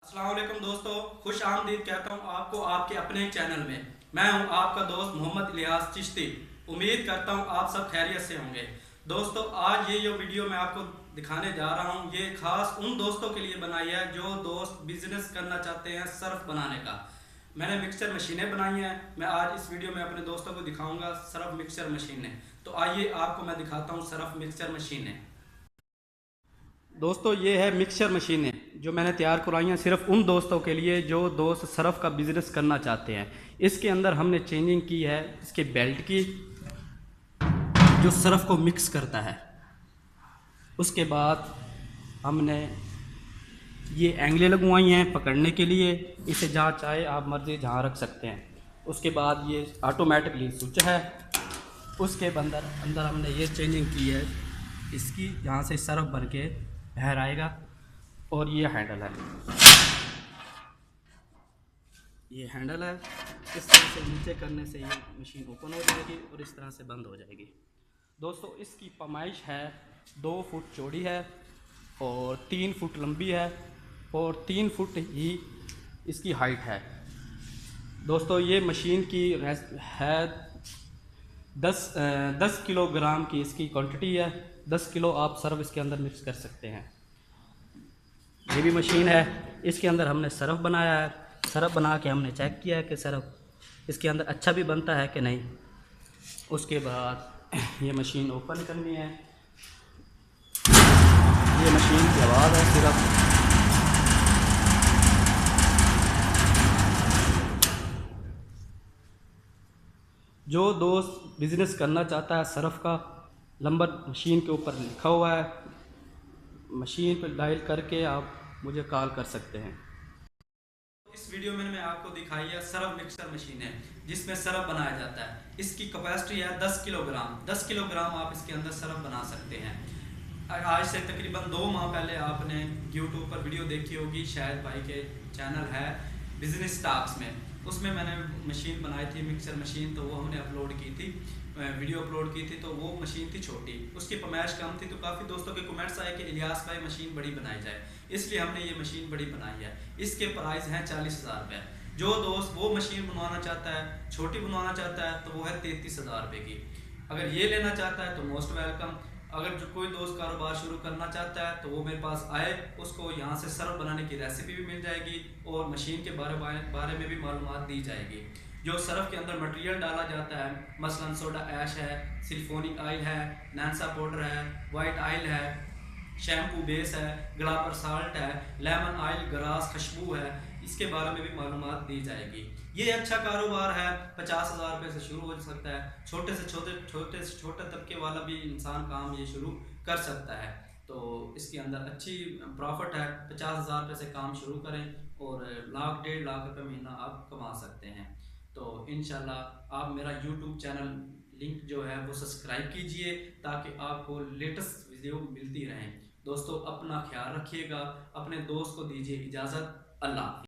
अस्सलाम वालेकुम दोस्तों, खुश आमदीद कहता हूँ आपको आपके अपने चैनल में। मैं हूँ आपका दोस्त मोहम्मद इलियास चिश्ती। उम्मीद करता हूँ आप सब खैरियत से होंगे। दोस्तों, आज ये जो वीडियो मैं आपको दिखाने जा रहा हूँ, ये खास उन दोस्तों के लिए बनाई है जो दोस्त बिजनेस करना चाहते हैं सर्फ बनाने का। मैंने मिक्सचर मशीनें बनाई हैं। मैं आज इस वीडियो में अपने दोस्तों को दिखाऊंगा सर्फ मिक्सचर मशीनें। तो आइए आपको मैं दिखाता हूँ सर्फ मिक्सचर मशीनें। दोस्तों, ये है मिक्सचर मशीनें जो मैंने तैयार करवाई हैं सिर्फ उन दोस्तों के लिए जो दोस्त सरफ़ का बिज़नेस करना चाहते हैं। इसके अंदर हमने चेंजिंग की है इसके बेल्ट की, जो सरफ़ को मिक्स करता है। उसके बाद हमने ये एंगलें लगवाई हैं पकड़ने के लिए, इसे जहाँ चाहे आप मर्जी जहाँ रख सकते हैं। उसके बाद ये ऑटोमेटिकली स्विच है। उसके अंदर अंदर हमने ये चेंजिंग की है इसकी, यहाँ से सरफ भर के बाहर आएगा। और ये हैंडल है, ये हैंडल है। इस तरह से नीचे करने से ये मशीन ओपन हो जाएगी और इस तरह से बंद हो जाएगी। दोस्तों, इसकी पैमाइश है 2 फुट चौड़ी है और 3 फुट लंबी है और 3 फुट ही इसकी हाइट है। दोस्तों, ये मशीन की है 10 किलोग्राम की इसकी क्वांटिटी है। 10 किलो आप सर्फ इसके अंदर मिक्स कर सकते हैं। ये भी मशीन है, इसके अंदर हमने सरफ बनाया है। सरफ बना के हमने चेक किया है कि सरफ इसके अंदर अच्छा भी बनता है कि नहीं। उसके बाद ये मशीन ओपन करनी है। ये मशीन की आवाज़ है सिर्फ। जो दोस्त बिज़नेस करना चाहता है सरफ का, नंबर मशीन के ऊपर लिखा हुआ है। मशीन पर डायल करके आप मुझे कॉल कर सकते हैं। इस वीडियो में मैं आपको दिखाई है सरफ मिक्सर मशीन है जिसमें सरफ बनाया जाता है। इसकी कैपेसिटी है 10 किलोग्राम। 10 किलोग्राम आप इसके अंदर सरफ बना सकते हैं। आज से तकरीबन 2 माह पहले आपने यूट्यूब पर वीडियो देखी होगी, शायद भाई के चैनल है बिजनेस टॉक्स में, उसमें मैंने मशीन बनाई थी मिक्सर मशीन। तो वो हमने अपलोड की थी, वीडियो अपलोड की थी। तो वो मशीन थी छोटी, उसकी पैमाइश कम थी। तो काफ़ी दोस्तों के कमेंट्स आए कि इलियास भाई मशीन बड़ी बनाई जाए, इसलिए हमने ये मशीन बड़ी बनाई है। इसके प्राइस हैं 40,000 रुपये। जो दोस्त वो मशीन बनवाना चाहता है, छोटी बनवाना चाहता है, तो वो है 33,000 रुपये की। अगर ये लेना चाहता है तो मोस्ट वेलकम। अगर जो कोई दोस्त कारोबार शुरू करना चाहता है तो वो मेरे पास आए, उसको यहाँ से सर्फ बनाने की रेसिपी भी मिल जाएगी और मशीन के बारे में भी मालूमात दी जाएगी। जो सर्फ के अंदर मटेरियल डाला जाता है, मसलन सोडा ऐश है, सिलिकॉनिक ऑयल है, नैंसा पाउडर है, वाइट ऑयल है, शैम्पू बेस है, ग्लापर साल्ट है, लेमन ऑयल, ग्रास, खुशबू है, इसके बारे में भी मालूमात दी जाएगी। ये अच्छा कारोबार है, 50,000 रुपये से शुरू हो सकता है। छोटे से छोटे तबके वाला भी इंसान काम ये शुरू कर सकता है। तो इसके अंदर अच्छी प्रॉफिट है। 50,000 रुपये से काम शुरू करें और लाख 1.5 लाख रुपये महीना आप कमा सकते हैं। तो इंशाल्लाह आप मेरा यूट्यूब चैनल लिंक जो है वो सब्सक्राइब कीजिए ताकि आपको लेटेस्ट वीडियो मिलती रहें। दोस्तों, अपना ख्याल रखिएगा, अपने दोस्त को दीजिए इजाज़त। अल्लाह।